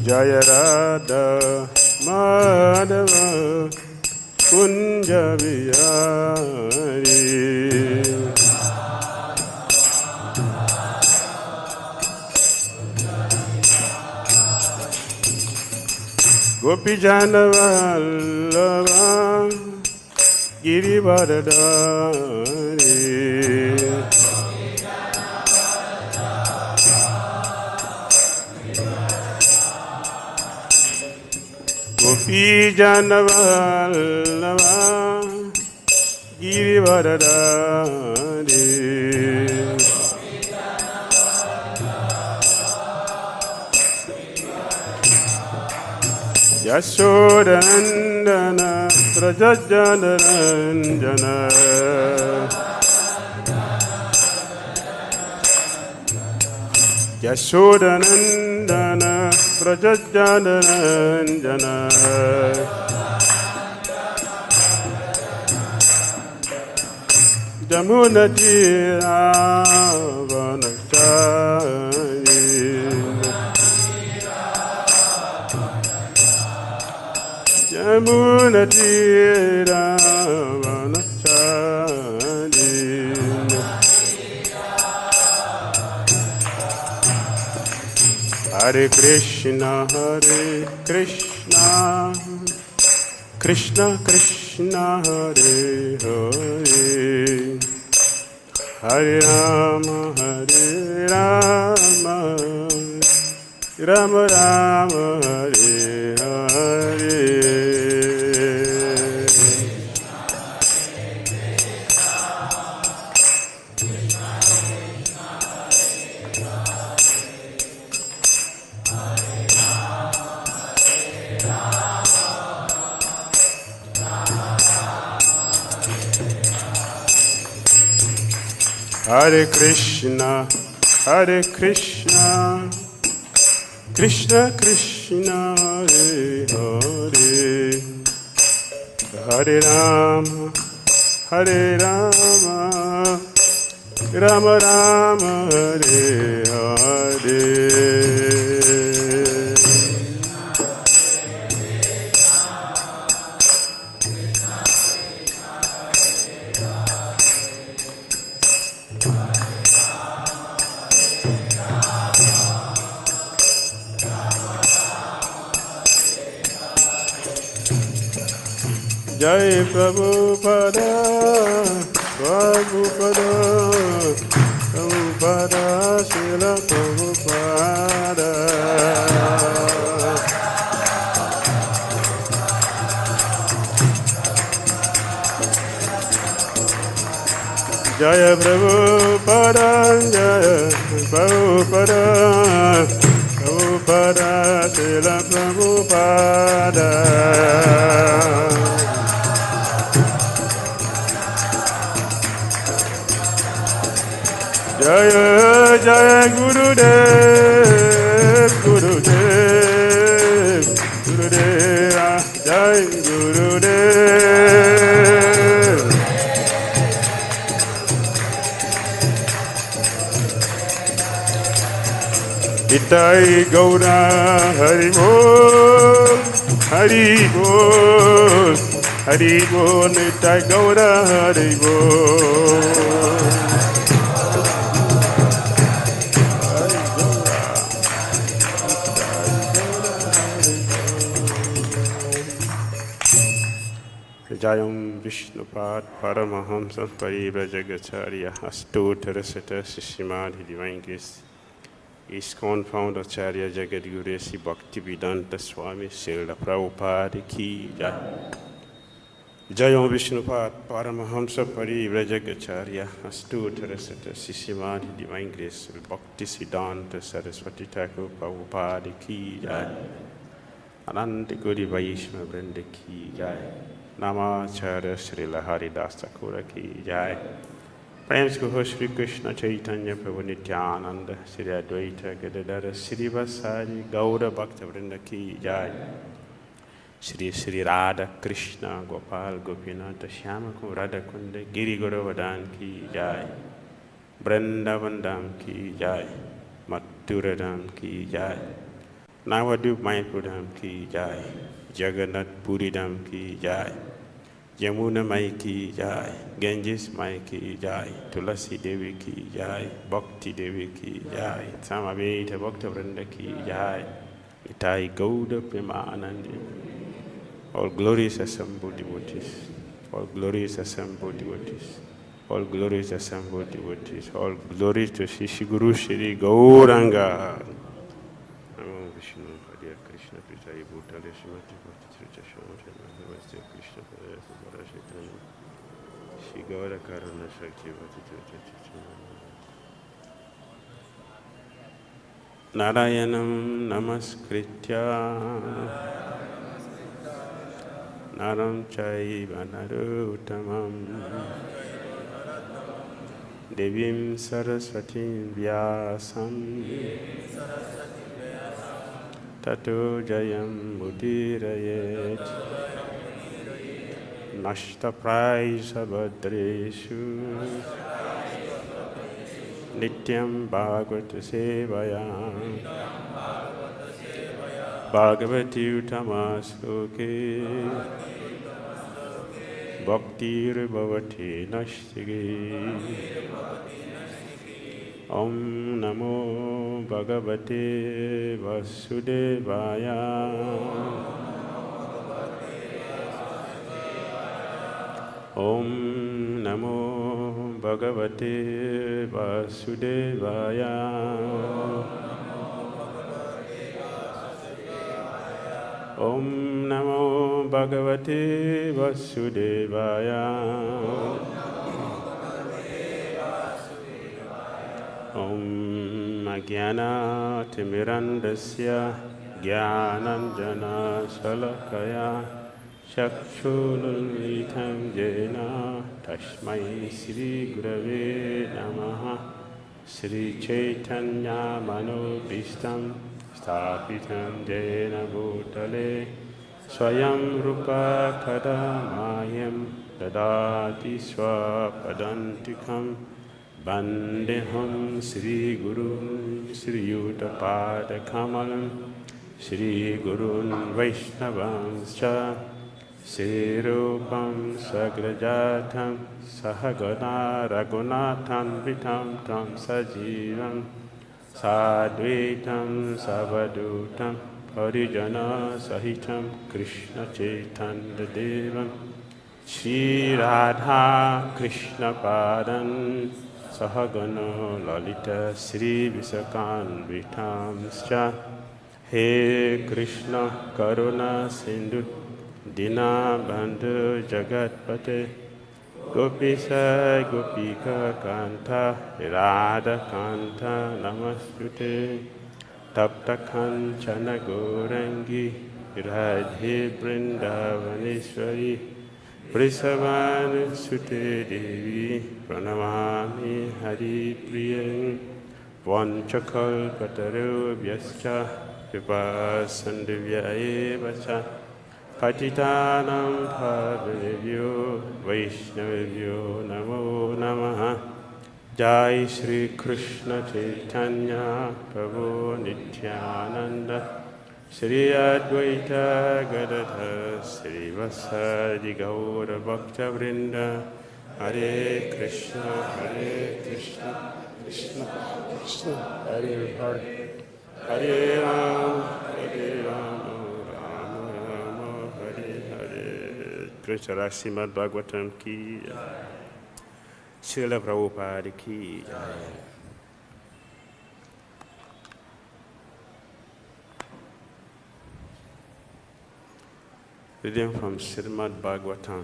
Jaya Radha Madhava Kunja Vihari Gopi Jana Vallabha Girivardhari Gopi Jana Vallabha Girivardhari Yashodandana Prajajanaranjana Yashodanandana Prajajanaranjana Jamunatira Vanachari Jamunatira Vanachari Hare Krishna Krishna Krishna Hare Hare Hare Rama Rama Rama Hare Hare Hare Krishna Krishna Krishna Hare Hare Hare Rama Rama Rama Hare Hare Jai Prabhupada, Prabhupada, Prabhupada, Srila Prabhupada. Jaya Prabhupada, Jaya Prabhupada, Prabhupada, Srila Prabhupada. Jaya Jaya Gurudev Gurudev Gurudeva Jai Gurudev Itai Gaura Hari Bol Hari Bol Hari Bol Itai Gaura Hari Bol Jayam Vishnupad Paramahamsa Parivrajagacharya Astottara Sata Sishimadhi Divine Grace ISKCON Founder Acharya Jagadguru Sri Bhakti Vedanta Swami Srila Prabhupada Ki Jai Jayam Vishnupad Paramahamsa Parivrajagacharya Astottara Sata Sishimadhi Divine Grace Bhakti Siddhanta Saraswati Thakur Prabhupada Ki Jai Ananta Guri Vaishnava Vrinda Ki Jai Namacharya Srila Haridas Thakur Ki Jai. Prayers to Shri Krishna Chaitanya Prabhu Nityananda Sri Advaita Gadadara Sri Vasari Gaura Bhakta Vrinda Ki Jai. Shri Shri Radha Krishna Gopal Gopinata Shyama Radha Kunda Giri Govardhan Ki Jai. Vrindavan Dham Ki Jai. Mathura Dham Ki Jai. Navadvip Mayapur Dham ki jai, Jagannath Puri Dham ki jai, Yamuna Mai ki jai, Ganges Mai ki jai, Tulasi Devi ki jai, Bhakti Devi ki jai, Samaveta Bhakta Vrinda ki jai, Itai Gauda Premanandi. All glorious assembled devotees, all glorious assembled devotees, all glorious assembled devotees, all glories to Shri Guru Shri Gauranga. Namo Vishnu Hare Krishna Prithai Bhutale Srimati Bhakti Srita Shri Namaste Krishna Hare Subhara Shri Gaura Karuna Shakti Bhakti Narayanam Namaskritya Naram Chaiva Narottamam Devim Saraswatim Vyasam Tato Jayam Udirayet Nashta Praisa Bhadreshu Nityam Bhagavata Sevaya Bhagavati Uttamaśloke Bhaktir Bhavati Nashtige Om Namo Bhagavate Vasudevaya Om Namo Bhagavate Vasudevaya Om Namo Bhagavate Vasudevaya Om Ajnana Timirandasya Jnananjana Shalakaya Chakshununmitam Jena Tasmai Sri Gurave Namaha Sri Chaitanya Manobhishtam Sthapitam Jena Bhutale Swayam Rupa Kadamayam Dadati Swapadantikam Bandeham Sri Guru Sri Yuttapada Kamalam Sri Gurun Vaishnavanscha Sri Rupam Sagrajatam Sahagana Raghunathan Vitam Tam Sajivam Sadvaitam Savadutam Parijana Sahitam Krishna Chaitanya Devam Shri Radha Krishna Padan Sahagana Lalita Sri Visakan Vitamscha He Krishna Karuna Sindhu Dina Bandhu Jagatpate Gopisa Gopika Kanta Radha Kanta Namastute Tapta Kanchana Gaurangi Radhe Vrindavaneshwari Vrisavana Sute Devi Pranamami Hari Priyan Vanchakalpataru Vyascha Kripa Sandhya Vacha Patitanam Bhavanebhyo Vaishnavebhyo Namo Namaha Jai Shri Krishna Chaitanya Prabhu Nityananda Shri Advaita Gadadhara Shri Vasadi Gaura Bhakta Vrinda Hare Krishna Krishna Krishna Hare Hare Hare Rama Rama Hare Hare. Krishna Srimad Bhagavatam ki Srila Prabhupada ki Reading from Srimad Bhagavatam,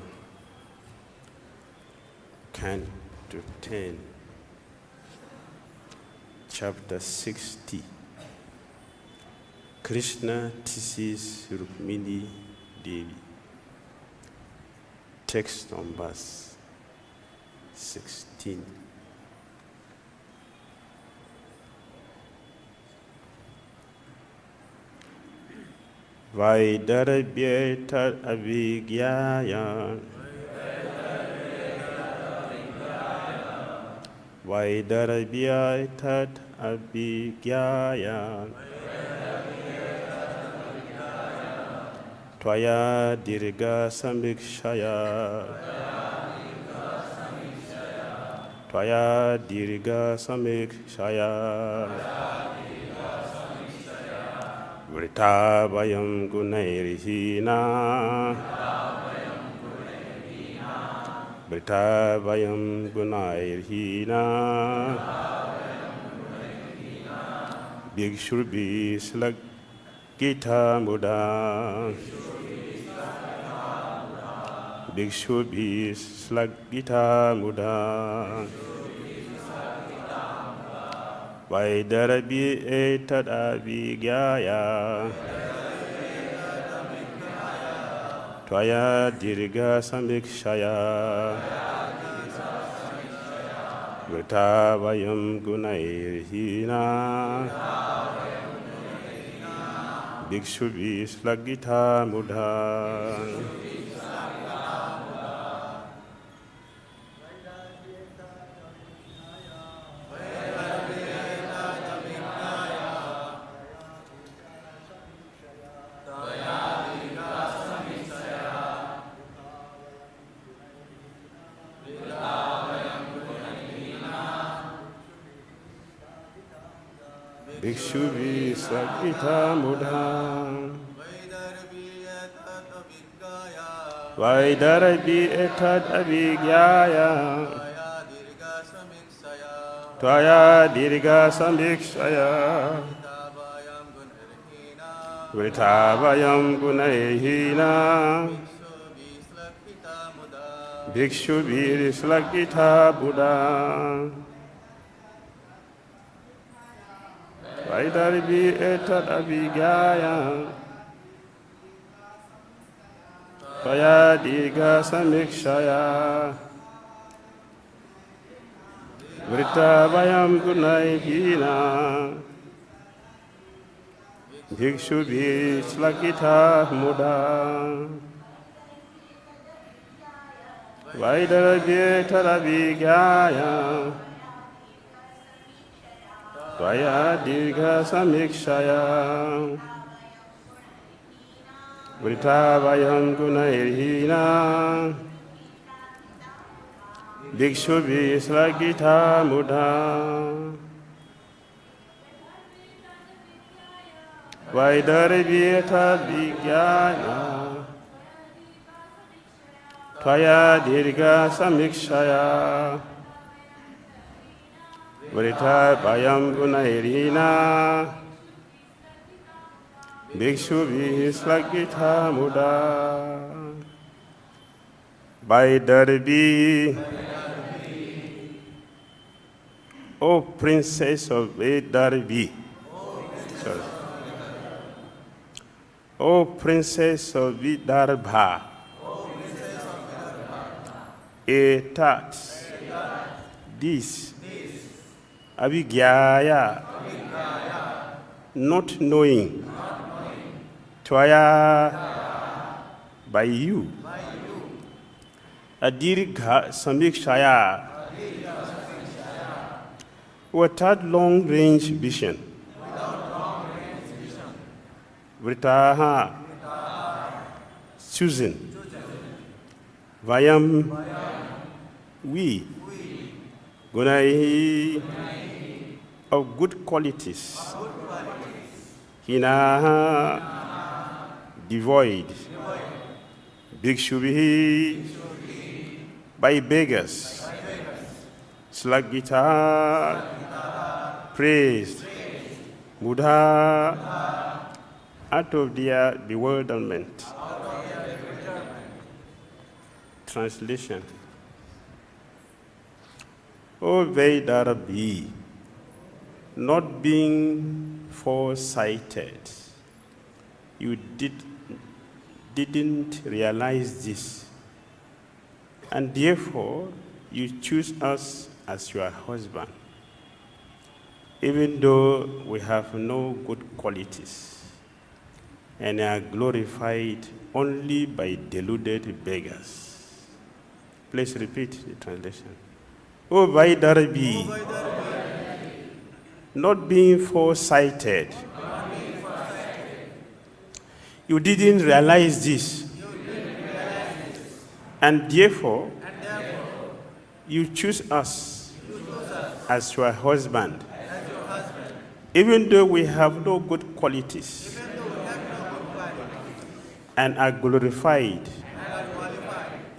Canto 10, Chapter 60. Krishna teaches Rukmini Devi. Text on verse 16. Vaidarbhi etad avijñāya Vaidarbhi etad avijñāya tvayādīrgha-samīkṣayā, tvayādīrgha-samīkṣayā, vṛtā vayaṁ guṇair hīnā, vṛtā vayaṁ guṇair hīnā, bhikṣubhiḥ ślāghitā mudhā, bhikṣubhiḥ ślāghitā mudhā, vaidarbhi etad avijñāya, tvayādīrgha-samīkṣayā, vṛtā vayaṁ guṇair hīnā, bhikṣubhiḥ ślāghitā mudhā. Bhikṣubhiḥ ślāghitā mudhā, vaidarbhi etad avijñāya, tvayādīrgha-samīkṣayā, vṛtā vayaṁ guṇair hīnā, bhikṣubhiḥ ślāghitā mudhā, vaidarbhi etad avijñāya, tvayādīrgha-samīkṣayā, vṛtā vayaṁ guṇair hīnā, bhikṣubhiḥ ślāghitā mudhā, vaidarbhi etad avijñāya, tvayādīrgha-samīkṣayā, vṛtā vayaṁ guṇair hīnā, bhikṣubhiḥ ślāghitā mudhā, vaidarbhi etad avijñāya, tvayādīrgha-samīkṣayā, vṛtā vayaṁ guṇair hīnā, bhikṣubhiḥ ślāghitā mudhā. Vaidarbhī, O Princess of Vidarbha, O Princess of Vidarbha, etad, this, avijñāya, not knowing, tvayā, by you, adīrgha-samīkṣayā, without long-range vision, vṛtāḥ, choosing, vayaṁ, we, guṇaiḥ, of good qualities, hīnāḥ, devoid, bhikṣubhiḥ, by beggars, ślāghitā, praised, mudhā, out of their bewilderment. Translation. O Vaidarbhī, not being foresighted, you didn't realize this, and therefore you choose us as your husband, even though we have no good qualities and are glorified only by deluded beggars. Please repeat the translation. O Vaidarbhī, not being foresighted, You didn't realize this. And therefore, you choose us as your husband, even though we have no good qualities and are glorified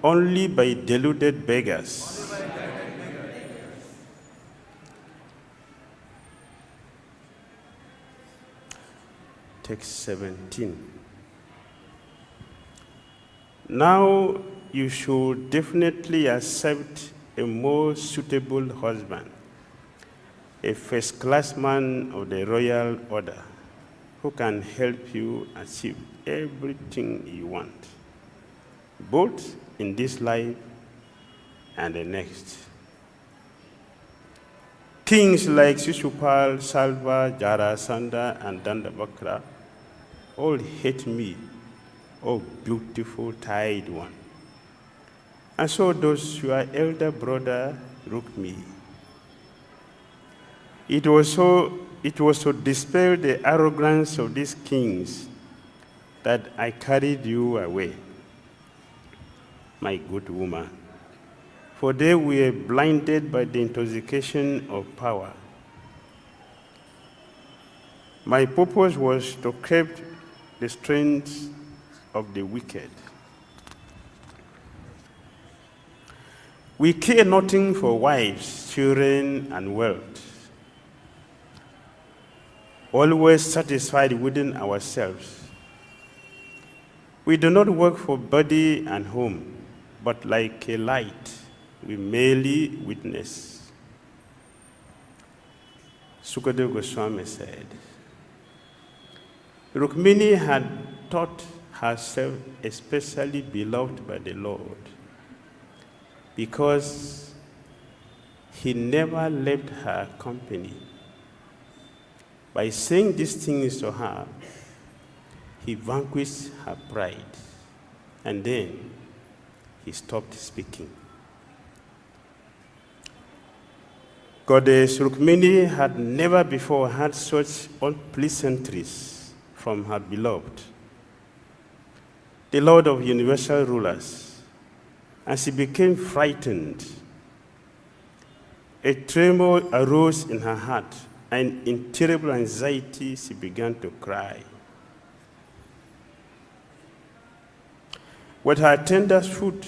only by deluded beggars. Text 17. Now you should definitely accept a more suitable husband, a first-class man of the royal order, who can help you achieve everything you want, both in this life and the next. Kings like Shishupal, Salva, Jarasandha, and Dandabakra all hate me, oh beautiful tied one. And so does your elder brother Rukmi. It was to dispel the arrogance of these kings that I carried you away, my good woman, for they were blinded by the intoxication of power. My purpose was to curb the strength of the wicked. We care nothing for wives, children, and wealth, always satisfied within ourselves. We do not work for body and home, but like a light, we merely witness. Sukadeva Swami said, Rukmini had thought herself especially beloved by the Lord because he never left her company. By saying these things to her, he vanquished her pride, and then he stopped speaking. Goddess Rukmini had never before had such unpleasantries from her beloved, the Lord of universal rulers, and she became frightened. A tremor arose in her heart, and in terrible anxiety she began to cry. With her tender foot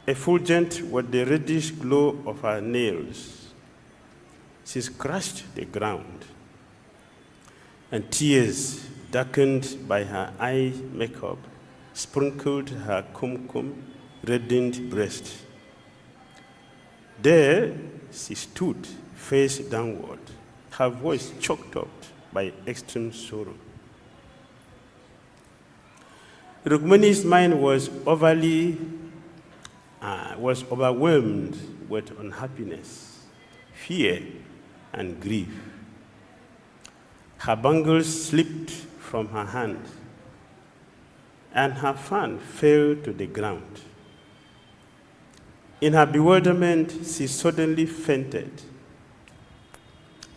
effulgent with the reddish glow of her nails, she scratched the ground, and tears, darkened by her eye makeup, sprinkled her reddened breast. There she stood, face downward, her voice choked up by extreme sorrow. Rukmini's mind was overwhelmed with unhappiness, fear, and grief. Her bangles slipped from her hand, and her fan fell to the ground. In her bewilderment, she suddenly fainted,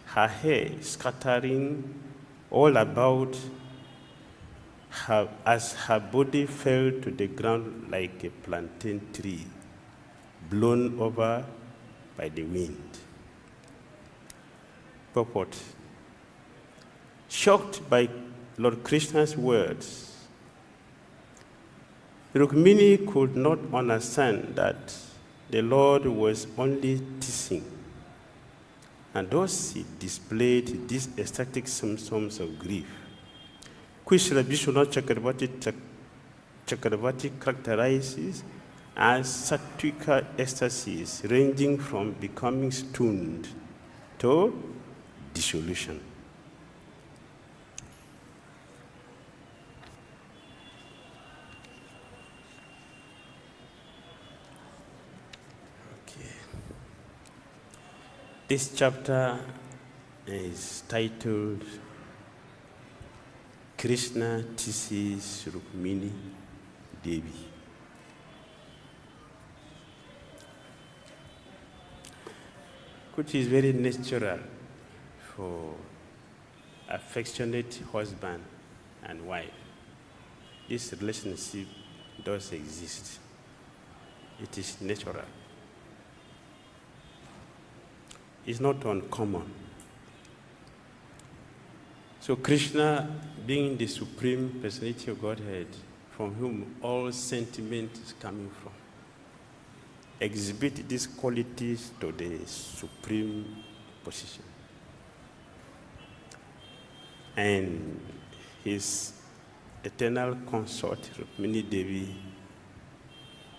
her hair scattering all about her as her body fell to the ground like a plantain tree, blown over by the wind. Purport. Shocked by Lord Krishna's words, Rukmini could not understand that the Lord was only teasing, and thus he displayed these ecstatic symptoms of grief, which Vishwanath Chakravarti characterizes as sattvika ecstasies, ranging from becoming stunned to dissolution. This chapter is titled Krishna Teases Rukmini Devi. Which is very natural for affectionate husband and wife this relationship does exist. It is natural. It's not uncommon. So Krishna, being the Supreme Personality of Godhead, from whom all sentiment is coming from, exhibit these qualities to the supreme position. And his eternal consort, Rukmini Devi,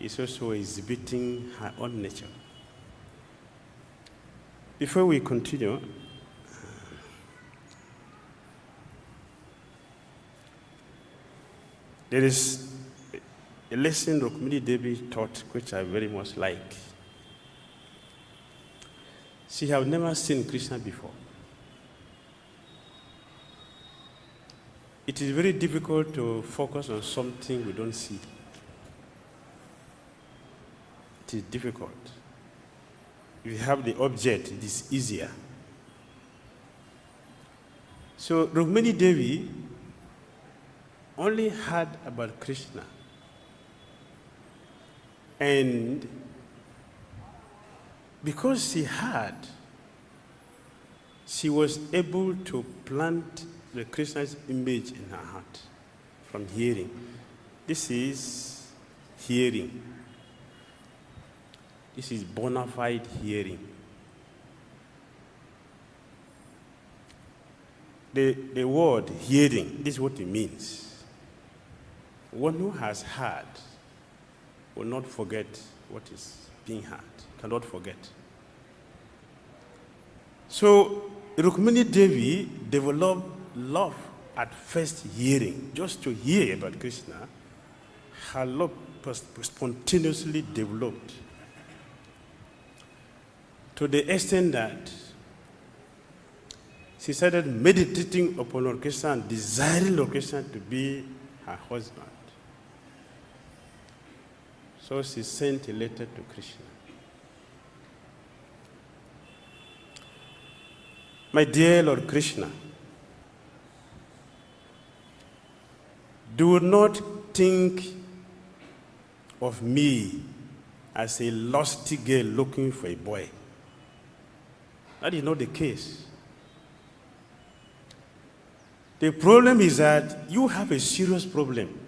is also exhibiting her own nature. Before we continue, there is a lesson Rukmini Devi taught which I very much like. She had never seen Krishna before. It is very difficult to focus on something we don't see. It is difficult. If you have the object, it is easier. So Rukmini Devi only heard about Krishna. And because she heard, she was able to plant the Krishna's image in her heart from hearing. This is hearing. This is bona fide hearing. The word hearing, this is what it means. One who has heard will not forget what is being heard, cannot forget. So Rukmini Devi developed love at first hearing. Just to hear about Krishna, her love spontaneously developed to the extent that she started meditating upon Lord Krishna and desiring Lord Krishna to be her husband. So she sent a letter to Krishna. My dear Lord Krishna, do not think of me as a lusty girl looking for a boy. That is not the case. The problem is that you have a serious problem.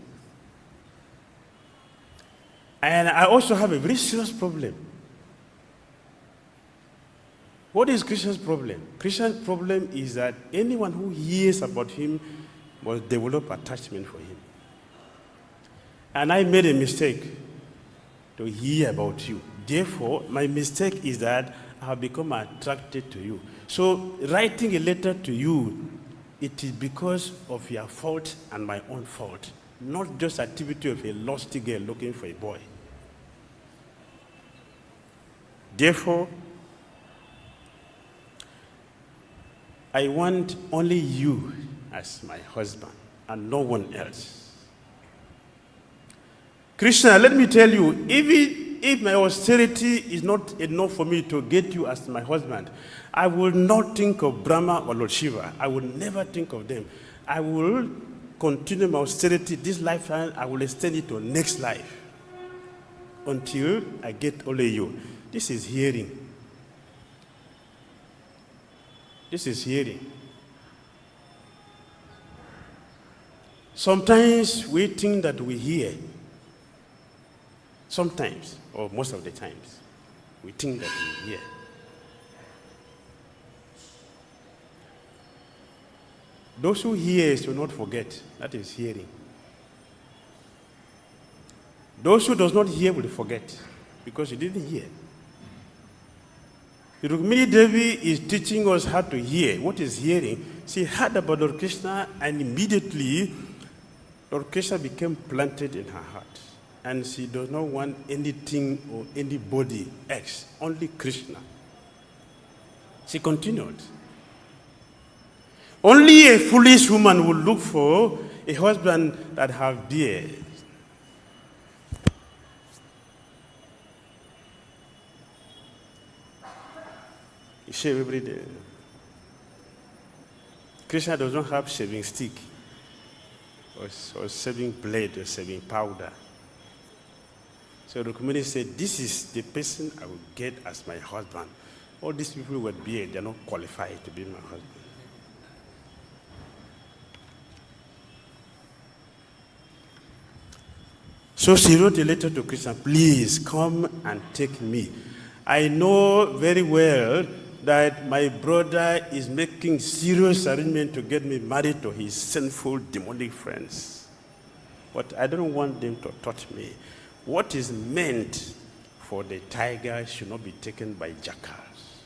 And I also have a very serious problem. What is Krishna's problem? Krishna's problem is that anyone who hears about him must develop attachment for him. And I made a mistake to hear about you. Therefore, my mistake is that I have become attracted to you. So, writing a letter to you, it is because of your fault and my own fault, not just activity of a lusty girl looking for a boy. Therefore, I want only you as my husband and no one else. Krishna, let me tell you, even if my austerity is not enough for me to get you as my husband, I will not think of Brahma or Lord Shiva. I will never think of them. I will continue my austerity this lifetime. I will extend it to next life until I get only you. This is hearing. This is hearing. Sometimes we think that we hear. Sometimes, or most of the times, we think that we hear. Those who hear do not forget. That is hearing. Those who does not hear will forget because you didn't hear. Rukmini Devi is teaching us how to hear. What is hearing? She heard about Lord Krishna, and immediately Lord Krishna became planted in her heart. And she does not want anything or anybody else, only Krishna. She continued. Only a foolish woman would look for a husband that have beard. He shave every day. Krishna does not have shaving stick. or saving blade or saving powder. So Rukmini said, this is the person I will get as my husband. All these people with beard, they are not qualified to be my husband. So she wrote a letter to Krishna, please come and take me. I know very well that my brother is making serious arrangement to get me married to his sinful demonic friends. But I don't want them to touch me. What is meant for the tiger should not be taken by jackals.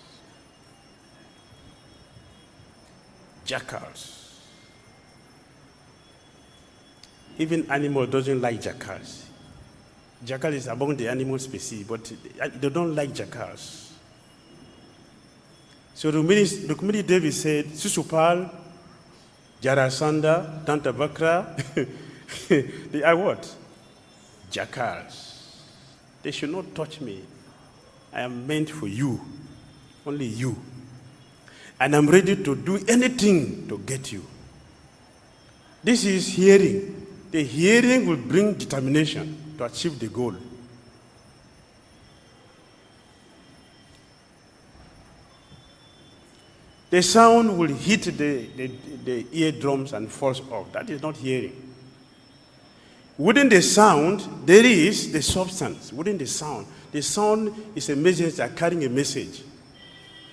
Jackals. Even animal doesn't like jackals. Jackal is among the animal species, but they don't like jackals. So Rukmini Devi said, Susupal, Jarasandha, Dantavakra, they are what? Jackals. They should not touch me. I am meant for you, only you. And I'm ready to do anything to get you. This is hearing. The hearing will bring determination to achieve the goal. The sound will hit the eardrums and falls off. That is not hearing. Within the sound, there is the substance. Within the sound is a messenger carrying a message.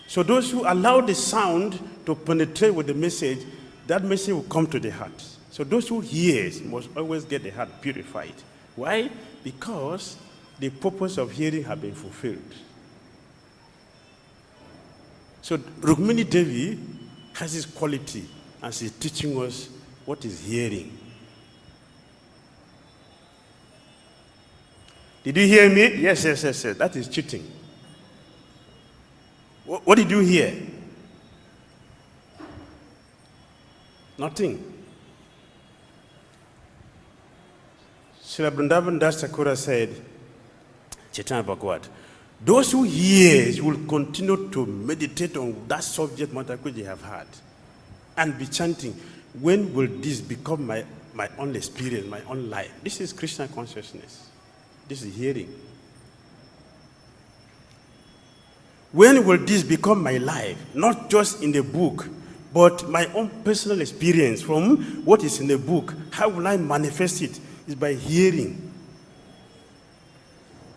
So those who allow the sound to penetrate with the message, that message will come to the heart. So those who hear must always get the heart purified. Why? Because the purpose of hearing has been fulfilled. So Rukmini Devi has this quality, and she's teaching us what is hearing. Did you hear me? Yes. That is cheating. What did you hear? Nothing. Srila Vrindavan Das Thakura said, Chaitanya Bhagavad, those who hear will continue to meditate on that subject matter which they have had and be chanting, when will this become my own experience, my own life? This is Krishna consciousness. This is hearing. When will this become my life? Not just in the book, but my own personal experience from what is in the book. How will I manifest it? It's by hearing.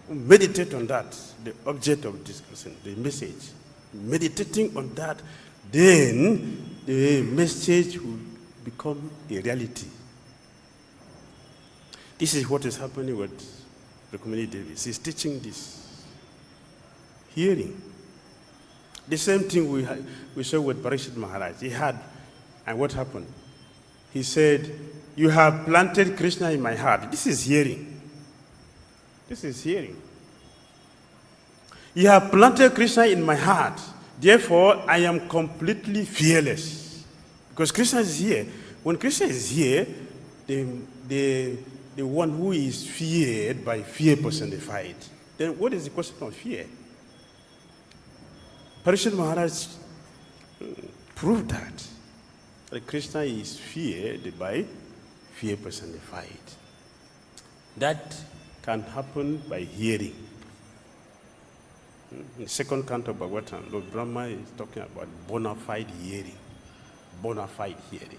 Meditate on that, the object of discussion, the message. Meditating on that, then the message will become a reality. This is what is happening with Rukmini Devi. She's teaching this. Hearing. The same thing we saw with Parikshit Maharaj. He had, and what happened? He said, you have planted Krishna in my heart. This is hearing. This is hearing. You have planted Krishna in my heart. Therefore, I am completely fearless. Because Krishna is here. When Krishna is here, the one who is feared by fear personified. Then what is the question of fear? Parikshit Maharaj proved that Krishna is feared by fear personified. That can happen by hearing. In the second canto of Bhagavatam, Lord Brahma is talking about bona fide hearing. Bona fide hearing.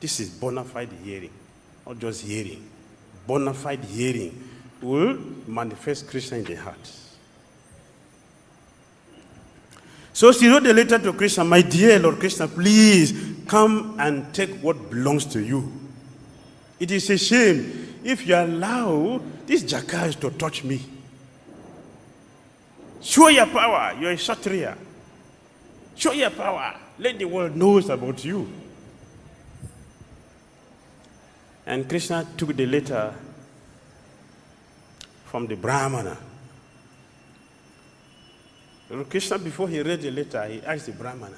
This is bona fide hearing, not just hearing. Bona fide hearing will manifest Krishna in the heart. So she wrote a letter to Krishna, my dear Lord Krishna, please come and take what belongs to you. It is a shame if you allow these jackals to touch me. Show your power. You're a Kshatriya. Show your power. Let the world know about you. And Krishna took the letter from the Brahmana. Krishna, before he read the letter, he asked the Brahmana,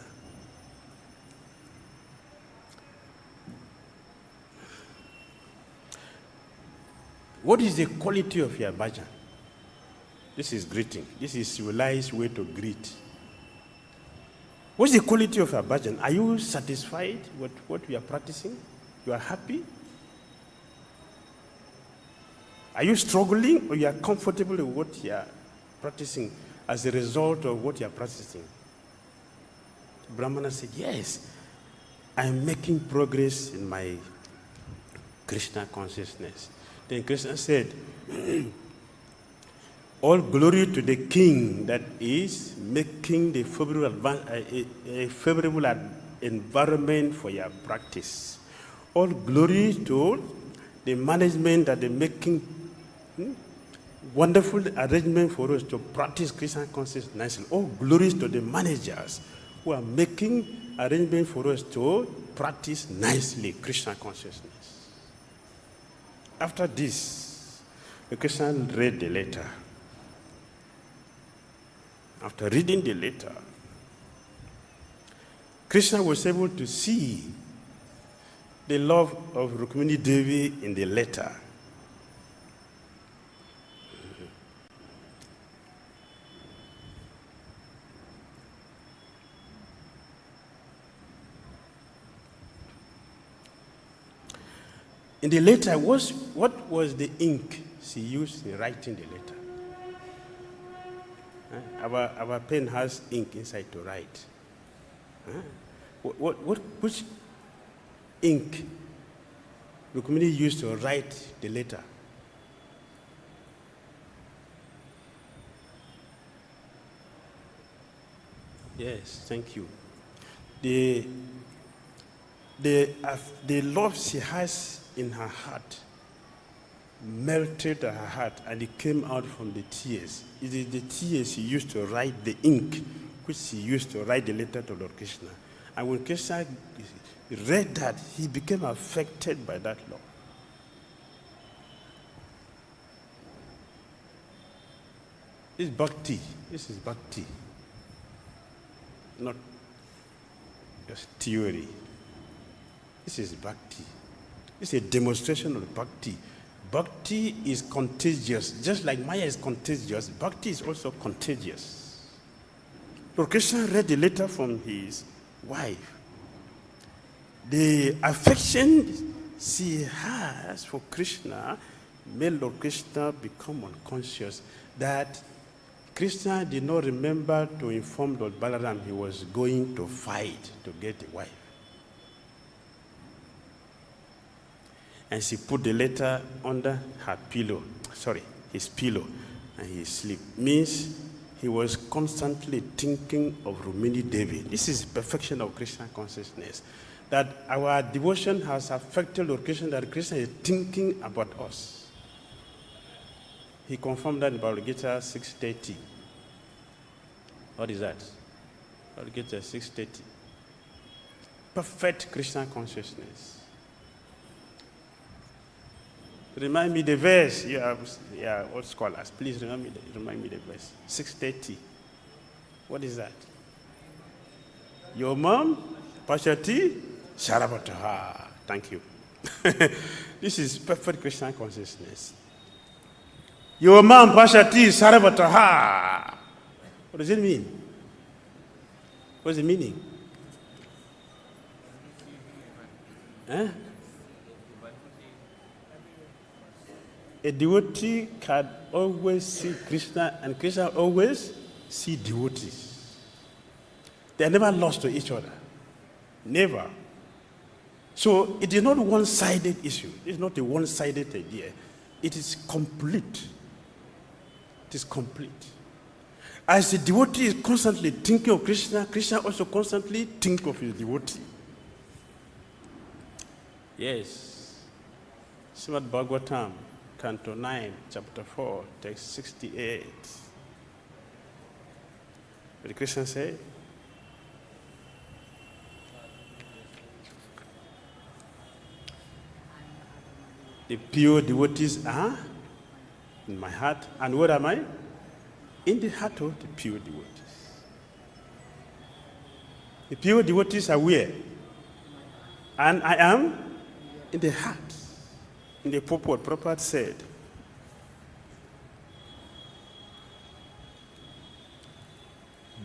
what is the quality of your bhajan? This is greeting. This is civilized way to greet. What's the quality of your bhajan? Are you satisfied with what you are practicing? You are happy? Are you struggling or you are comfortable with what you are practicing as a result of what you are practicing? Brahmana said, yes, I am making progress in my Krishna consciousness. Then Krishna said, all glory to the king that is making the favorable environment for your practice. All glory to the management that is making wonderful arrangement for us to practice Krishna consciousness nicely. All glories to the managers who are making arrangement for us to practice nicely Krishna consciousness. After this, the Krishna read the letter. After reading the letter, Krishna was able to see the love of Rukmini Devi in the letter. In the letter, what was the ink she used in writing the letter? Our pen has ink inside to write. Which ink Rukmini used to write the letter? Yes, thank you. The love she has in her heart melted her heart, and it came out from the tears. It is the tears she used to write the ink, which she used to write the letter to Lord Krishna. And when Krishna read that, he became affected by that love. This is bhakti. This is bhakti. Not just theory. This is bhakti. This is a demonstration of bhakti. Bhakti is contagious. Just like Maya is contagious, bhakti is also contagious. Lord Krishna read the letter from his wife. The affection she has for Krishna made Lord Krishna become unconscious that Krishna did not remember to inform Lord Balaram he was going to fight to get a wife. And she put the letter under her pillow, his pillow, and he slept. Means he was constantly thinking of Rukmini Devi. This is perfection of Krishna consciousness. That our devotion has affected Lord Krishna, that Krishna is thinking about us. He confirmed that in Bhagavad Gita 6:30. What is that? Bhagavad Gita 6:30. Perfect Krishna consciousness. Remind me the verse. Yeah, old scholars. Please remind me the verse. 6:30. What is that? Your mom, Pashati, Sarabhataha. Thank you. This is perfect Krishna consciousness. Your mom, Pashati, Sarabhataha. What does it mean? What's the meaning? Huh? A devotee can always see Krishna, and Krishna always see devotees. They are never lost to each other. Never. So it is not a one-sided issue. It's not a one-sided idea. It is complete. It is complete. As the devotee is constantly thinking of Krishna, Krishna also constantly thinks of his devotee. Yes. Srimad Bhagavatam, Canto 9, Chapter 4, Text 68. What did Krishna say? The pure devotees are in my heart. And where am I? In the heart of the pure devotees. The pure devotees are where? And I am in the heart. In the purport, Prabhupada said,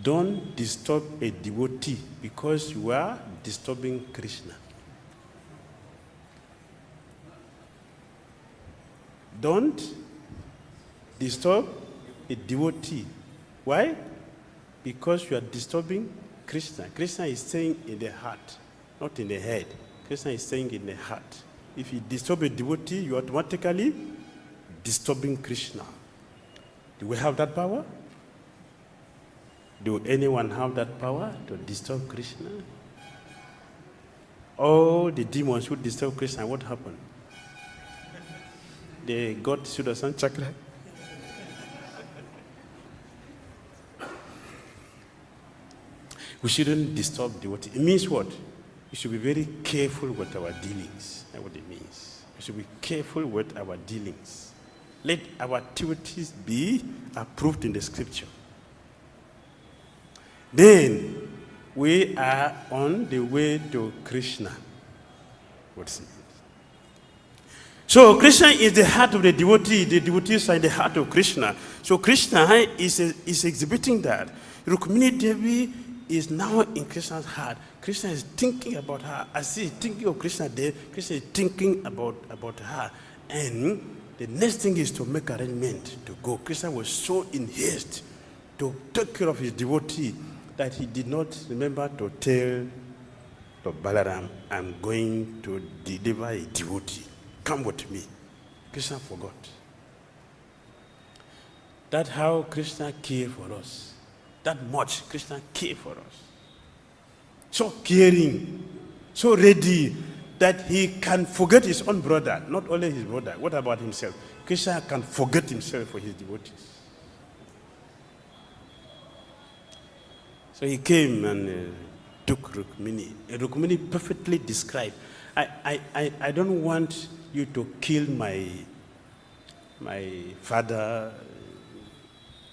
don't disturb a devotee because you are disturbing Krishna. Don't disturb a devotee. Why? Because you are disturbing Krishna. Krishna is staying in the heart, not in the head. Krishna is staying in the heart. If you disturb a devotee, you are automatically disturbing Krishna. Do we have that power? Do anyone have that power to disturb Krishna? All the demons who disturb Krishna, what happened? They got Sudarshan Chakra. We shouldn't disturb devotee. It means what? We should be very careful with our dealings. That's what it means. We should be careful with our dealings. Let our activities be approved in the scripture. Then we are on the way to Krishna. What's it? So Krishna is the heart of the devotee. The devotees are in the heart of Krishna. So Krishna is exhibiting that. Rukmini Devi is now in Krishna's heart. Krishna is thinking about her. As he is thinking of Krishna there, Krishna is thinking about her. And the next thing is to make arrangement to go. Krishna was so in haste to take care of his devotee that he did not remember to tell Lord Balaram, I'm going to deliver a devotee. Come with me. Krishna forgot. That's how Krishna cared for us. That much Krishna cared for us. So caring, so ready that he can forget his own brother, not only his brother. What about himself? Krishna can forget himself for his devotees. So he came and took Rukmini. Rukmini perfectly described. I don't want you to kill my father,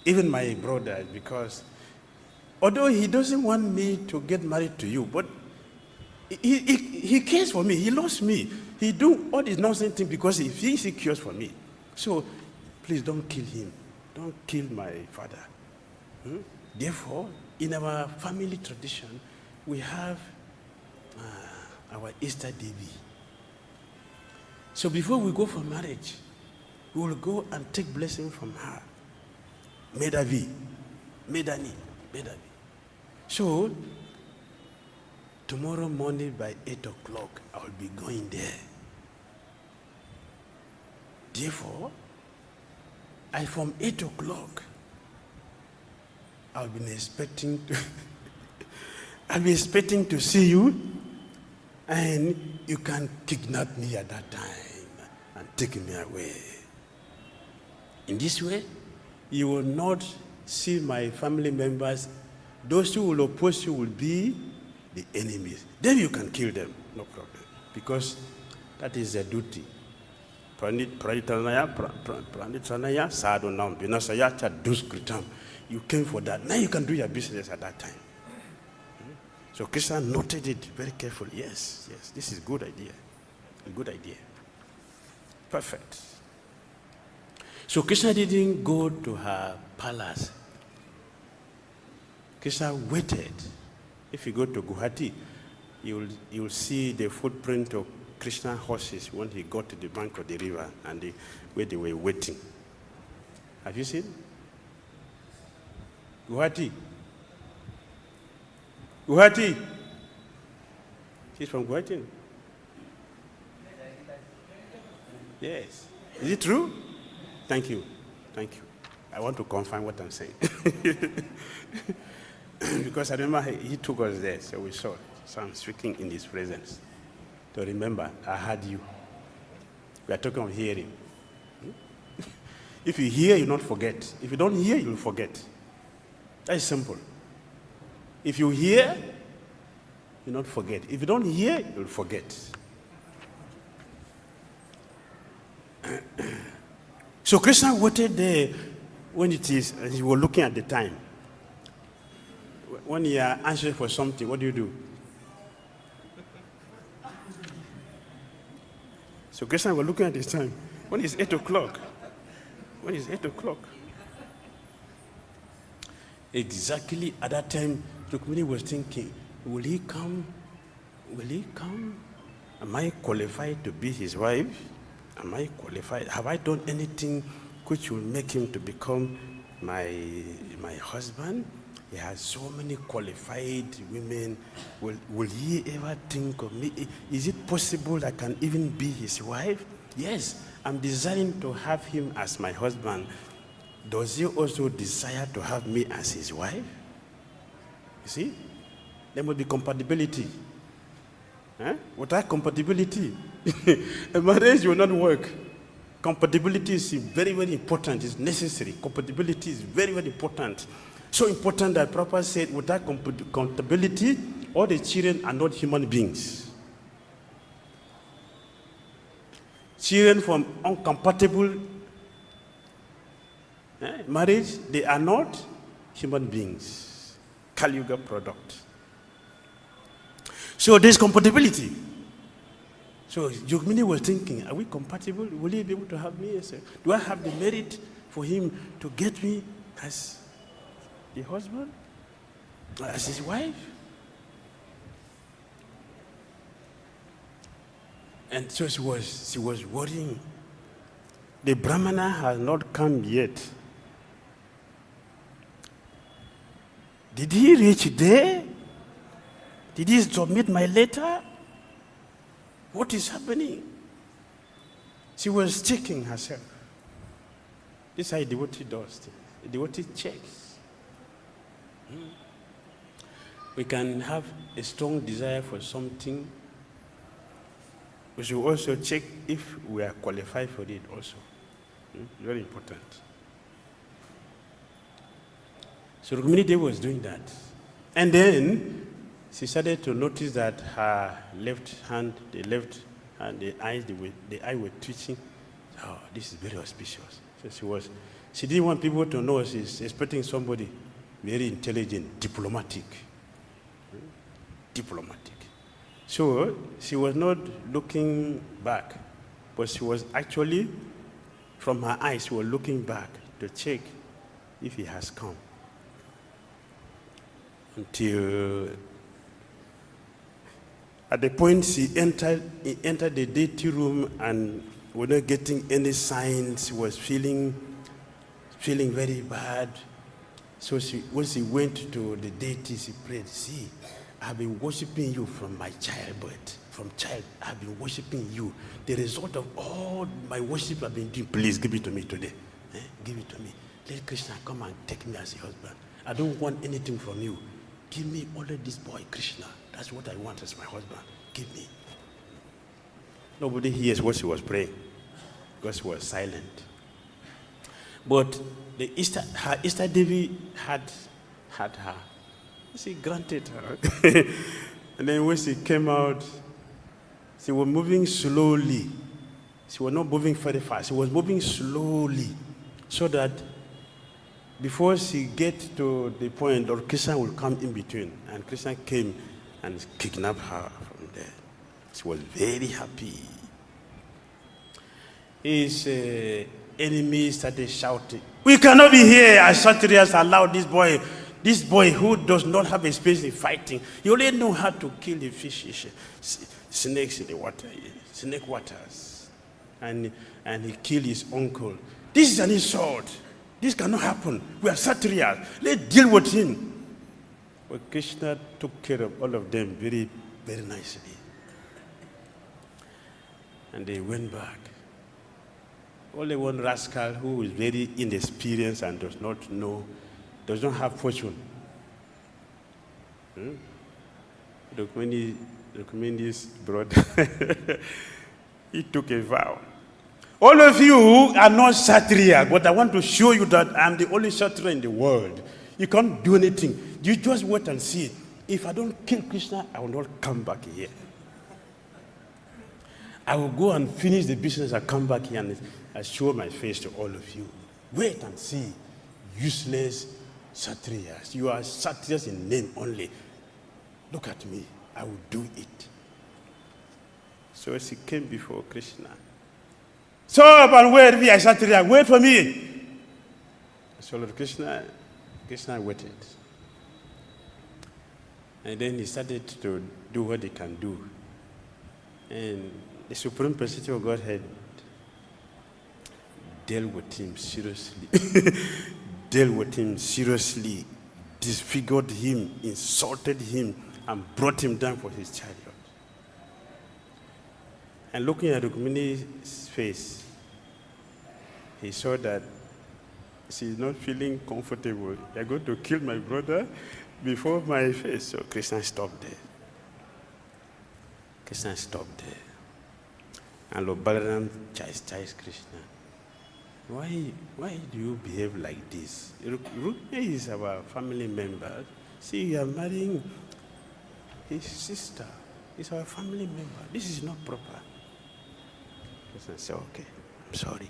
even my brother, because although he doesn't want me to get married to you, but he cares for me. He loves me. He do all these nonsense things because he cares for me. So please don't kill him. Don't kill my father. Therefore, in our family tradition, we have our Easter Devi. So before we go for marriage, we will go and take blessing from her. Vaidarbhī, Medani, Vaidarbhī. So, tomorrow morning by 8 o'clock, I will be going there. Therefore, from 8 o'clock, I'll be expecting to see you, and you can kidnap me at that time and take me away. In this way, you will not see my family members. Those who will oppose you will be the enemies. Then you can kill them, no problem. Because that is their duty. Pranitranaya, sadhunam, vinasaya, duskritam. You came for that. Now you can do your business at that time. So Krishna noted it very carefully. Yes, this is a good idea. A good idea. Perfect. So Krishna didn't go to her palace. Krishna waited. If you go to Guwahati, you'll see the footprint of Krishna horses when he got to the bank of the river and where they were waiting. Have you seen? Guwahati. Guwahati. She's from Guwahati. Yes. Is it true? Thank you. I want to confirm what I'm saying. Because I remember he took us there, so we saw. So I'm speaking in his presence. So remember, I heard you. We are talking of hearing. If you hear, you'll not forget. If you don't hear, you'll forget. That is simple. If you hear, you'll not forget. If you don't hear, you'll forget. So Krishna waited there when it is, and he was looking at the time. When you are answering for something, what do? So Krishna was looking at his time. When it's 8 o'clock. When it's 8 o'clock. Exactly at that time, Rukmini was thinking, will he come? Will he come? Am I qualified to be his wife? Am I qualified? Have I done anything which will make him to become my husband. He has so many qualified women. Will he ever think of me? Is it possible I can even be his wife? Yes, I'm desiring to have him as my husband. Does he also desire to have me as his wife? You see? There must be compatibility. Without compatibility, a marriage will not work. Compatibility is very, very important. It's necessary. Compatibility is very, very important. So important that Prabhupada said, without compatibility, all the children are not human beings. Children from incompatible marriage, they are not human beings. Kali Yuga product. So there's compatibility. So Yogmini was thinking, are we compatible? Will he be able to have me? Do I have the merit for him to get me as the husband? As his wife? And so she was worrying. The Brahmana has not come yet. Did he reach there? Did he submit my letter? What is happening? She was checking herself. This is how a devotee does. A devotee checks. We can have a strong desire for something. We should also check if we are qualified for it also. Very important. So Rukmini Devi was doing that. And then she started to notice that her left hand, the eye were twitching. Oh, this is very auspicious. So she didn't want people to know she's expecting somebody very intelligent, diplomatic. So she was not looking back, but she was actually, from her eyes, she was looking back to check if he has come. Until at the point he entered the deity room and was not getting any signs, was feeling very bad. So when she went to the deity, she prayed, see, I've been worshiping you from my childbirth. From child, I've been worshiping you. The result of all my worship I've been doing, please give it to me today. Give it to me. Let Krishna come and take me as a husband. I don't want anything from you. Give me only this boy, Krishna. That's what I want as my husband. Give me. Nobody hears what she was praying because she was silent. But her Easter Devi had her. She granted her. And then when she came out, she was moving slowly. She was not moving very fast. She was moving slowly so that before she gets to the point, or Krishna will come in between. And Krishna came and kidnapped her from there. She was very happy. His enemies started shouting, we cannot be here as Kshatriyas allow this boy who does not have experience in fighting. He only knows how to kill the fishes, snakes in the water, snake waters. And he killed his uncle. This is an insult. This cannot happen. We are Kshatriyas. Let's deal with him. But Krishna took care of all of them very, very nicely. And they went back. Only one rascal who is very inexperienced and does not have fortune. Rukmini's brother, he took a vow. All of you are not Kshatriya, but I want to show you that I'm the only Kshatriya in the world. You can't do anything. You just wait and see. If I don't kill Krishna, I will not come back here. I will go and finish the business and come back here and I show my face to all of you. Wait and see. Useless Kshatriyas. You are Kshatriyas in name only. Look at me. I will do it. So she came before Krishna. So up and wait, be a Kshatriya. Wait for me. So Lord Krishna waited. And then he started to do what he can do. And the Supreme Personality of Godhead dealt with him seriously, dealt with him seriously, disfigured him, insulted him, and brought him down for his chariot. And looking at Rukmini's face, he saw that she's not feeling comfortable. You're going to kill my brother before my face. So Krishna stopped there. Krishna stopped there. And Lord Balaram chastised Krishna. Why do you behave like this? Rukmini is our family member. See, you are marrying his sister. He's our family member. This is not proper. Krishna said, okay, I'm sorry.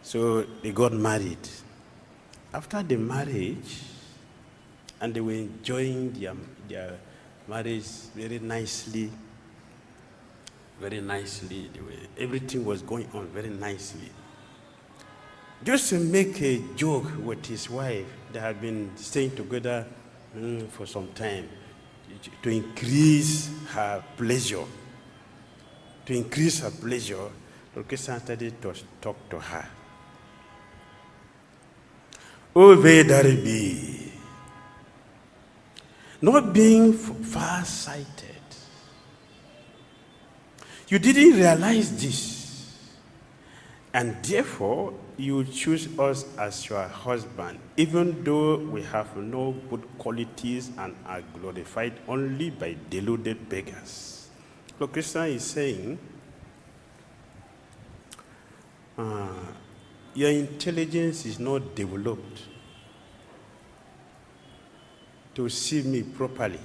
So they got married. After the marriage, and they were enjoying their marriage very nicely, everything was going on very nicely. Just to make a joke with his wife, they had been staying together for some time, to increase her pleasure. To increase her pleasure, Lord Krishna started to talk to her. Oh, Vaidarbhī, not being farsighted, you didn't realize this, and therefore you choose us as your husband, even though we have no good qualities and are glorified only by deluded beggars. So Krishna is saying, your intelligence is not developed to see me properly.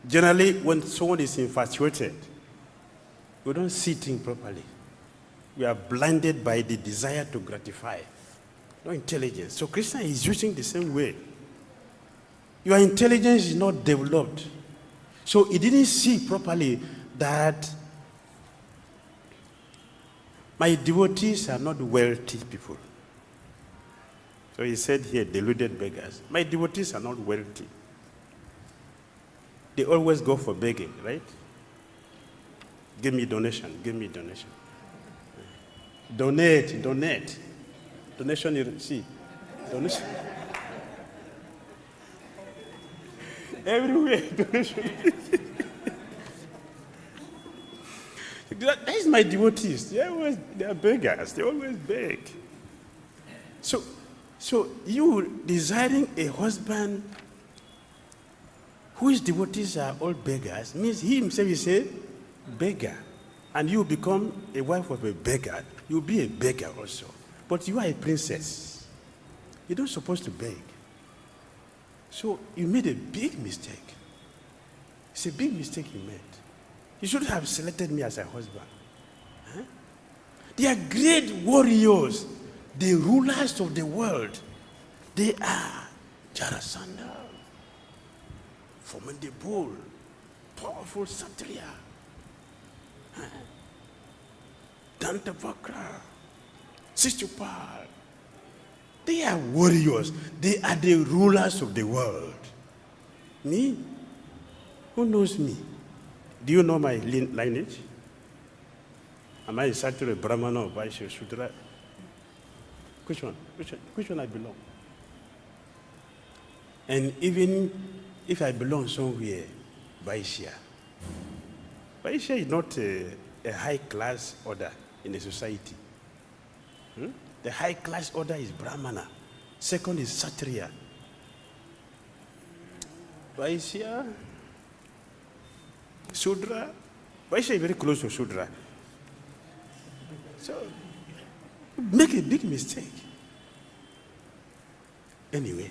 Generally, when someone is infatuated, we don't see things properly. We are blinded by the desire to gratify, no intelligence. So Krishna is using the same way. Your intelligence is not developed. So he didn't see properly that my devotees are not wealthy people. So he said here, deluded beggars. My devotees are not wealthy. They always go for begging, right? Give me donation, give me donation. Donate. Donation, you see. Donation. Everywhere, donation. That is my devotees. They are beggars. They always beg. So you desiring a husband whose devotees are all beggars means he himself is a beggar. And you become a wife of a beggar. You'll be a beggar also. But you are a princess. You're not supposed to beg. So you made a big mistake. It's a big mistake you made. You should have selected me as a husband. Huh? They are great warriors, the rulers of the world. They are Jarasandha, formidable, powerful Kshatriya, Dantavakra, Shishupal. They are warriors. They are the rulers of the world. Me? Who knows me? Do you know my lineage? Am I a Kshatriya, Brahmana, or Vaishya, Shudra? Which one I belong? And even if I belong somewhere, Vaishya. Vaishya is not a high-class order in a society. The high-class order is Brahmana. Second is Kshatriya. Vaishya, Shudra. Vaishya is very close to Shudra. So, make a big mistake. Anyway,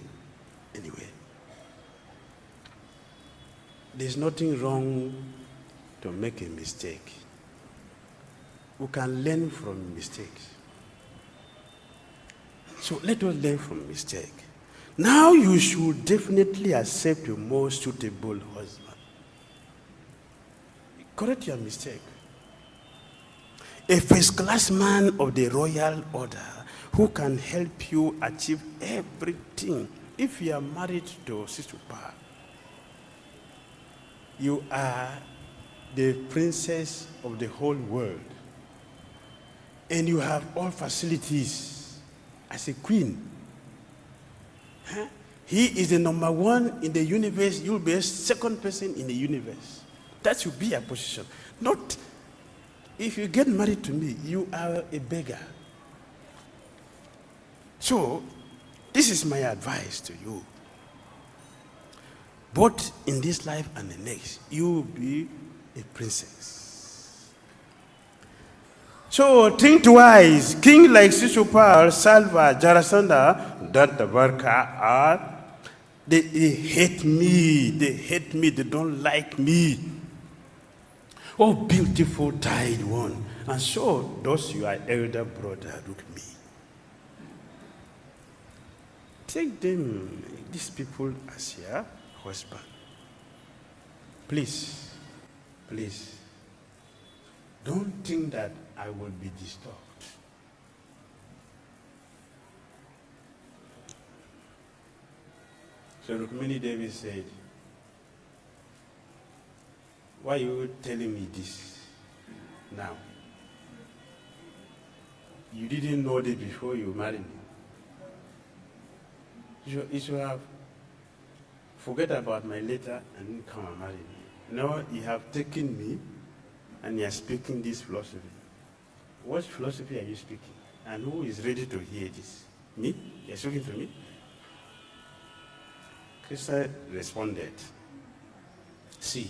there's nothing wrong to make a mistake. We can learn from mistakes. So let us learn from mistake. Now you should definitely accept a more suitable husband. Correct your mistake. A first-class man of the royal order who can help you achieve everything. If you are married to Shishupal, you are the princess of the whole world. and you have all facilities as a queen. Huh? He is the number one in the universe. You'll be a second person in the universe. That should be a position. Not, if you get married to me, you are a beggar. So, this is my advice to you. Both in this life and the next, you will be a princess. So, think twice. King like Shishupal, Salva, Jarasandha, Dattavarka they hate me, they don't like me. Oh, beautiful tied one. And so, those your elder brother, look me. Take them, these people, as your husband. Please, please, don't think that I will be disturbed. So Rukmini Devi said, why are you telling me this now? You didn't know this before you married me. You should have forget about my letter and come and marry me. Now you have taken me and you are speaking this philosophy. What philosophy are you speaking? And who is ready to hear this? Me? You are speaking to me? Krishna responded, see,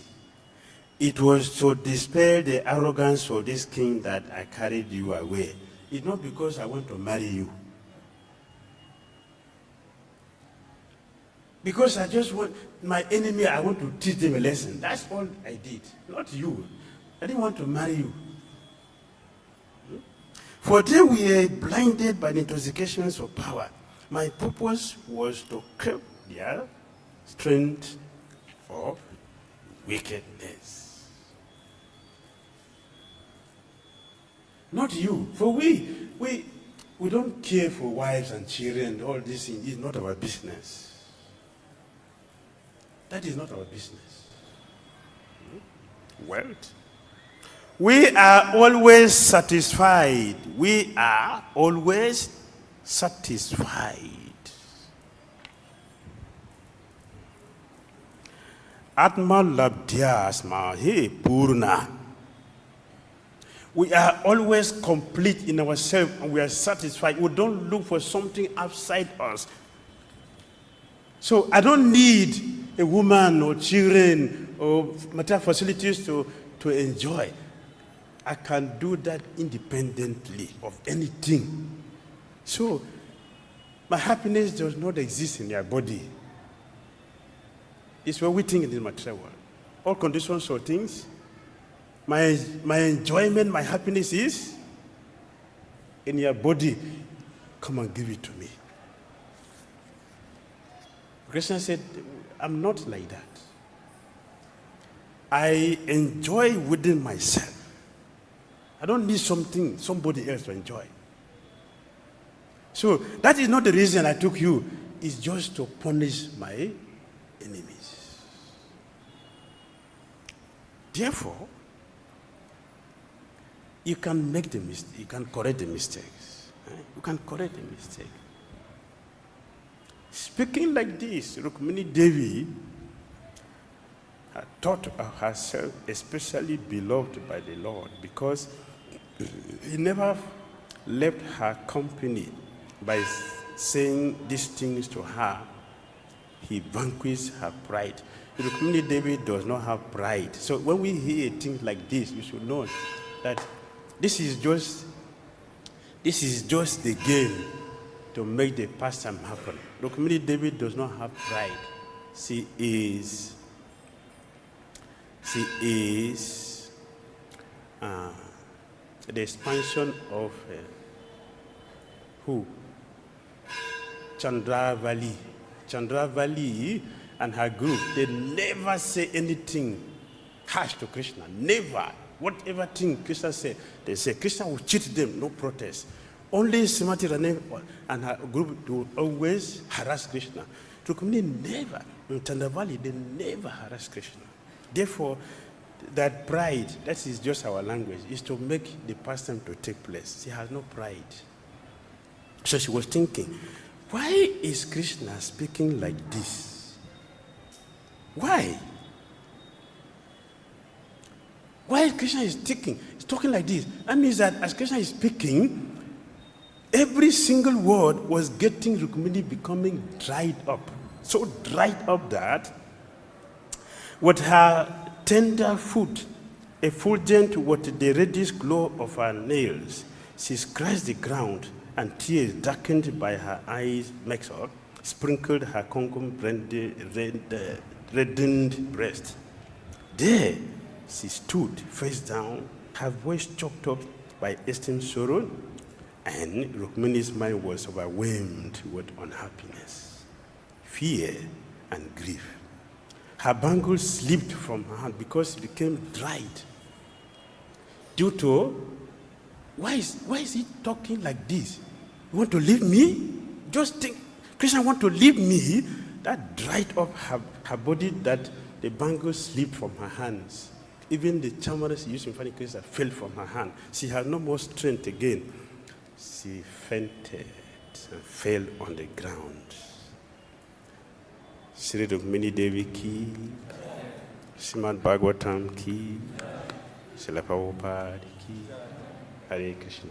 it was to dispel the arrogance of this king that I carried you away. It's not because I want to marry you. Because I just want my enemy, I want to teach them a lesson. That's all I did, not you. I didn't want to marry you. For they were blinded by the intoxications of power. My purpose was to curb their strength of wickedness. Not you. For we don't care for wives and children. All this is not our business. That is not our business. Wealth. We are always satisfied. We are always satisfied. Atma labdhya asmahi purna. We are always complete in ourselves and we are satisfied. We don't look for something outside us. So I don't need a woman or children or material facilities to enjoy. I can do that independently of anything. So my happiness does not exist in your body. It's what we think in the material world. All conditions or things, my enjoyment, my happiness is in your body. Come and give it to me. Krishna said, I'm not like that. I enjoy within myself. I don't need somebody else to enjoy. So that is not the reason I took you. It's just to punish my enemies. Therefore, you can make the mistake. You can correct the mistakes. You can correct the mistake. Speaking like this, Rukmini Devi had thought of herself especially beloved by the Lord because he never left her company by saying these things to her. He vanquished her pride. Rukmini Devi does not have pride. So when we hear things like this, you should know that this is just the game to make the pastime happen. Rukmini Devi does not have pride. She is the expansion of who? Chandravali. Chandravali and her group, they never say anything harsh to Krishna. Never. Whatever thing Krishna said, they say Krishna will cheat them, no protest. Only Srimati Rane and her group will always harass Krishna. Rukmini never, in Chandravali, they never harass Krishna. Therefore, that pride, that is just our language, is to make the pastime to take place. She has no pride. So she was thinking, why is Krishna speaking like this? Why? Why Krishna is talking like this? That means that as Krishna is speaking, every single word was getting Rukmini becoming dried up. So dried up that with her tender foot, effulgent with the reddish glow of her nails, she scratched the ground, and tears darkened by her eyes mixed up, sprinkled her reddened breast. There she stood face down, her voice choked up by extreme sorrow, and Rukmini's mind was overwhelmed with unhappiness, fear, and grief. Her bangles slipped from her hand because it became dried. Due to, why is he talking like this? You want to leave me? Just think, Krishna want to leave me? That dried up her body, that the bangles slipped from her hands. Even the chamaras used in front of Krishna fell from her hand. She had no more strength again. She fainted and fell on the ground. Sri Rukmini Devi ki, Srimad Bhagavatam ki, Srila Prabhupada ki, Hare Krishna.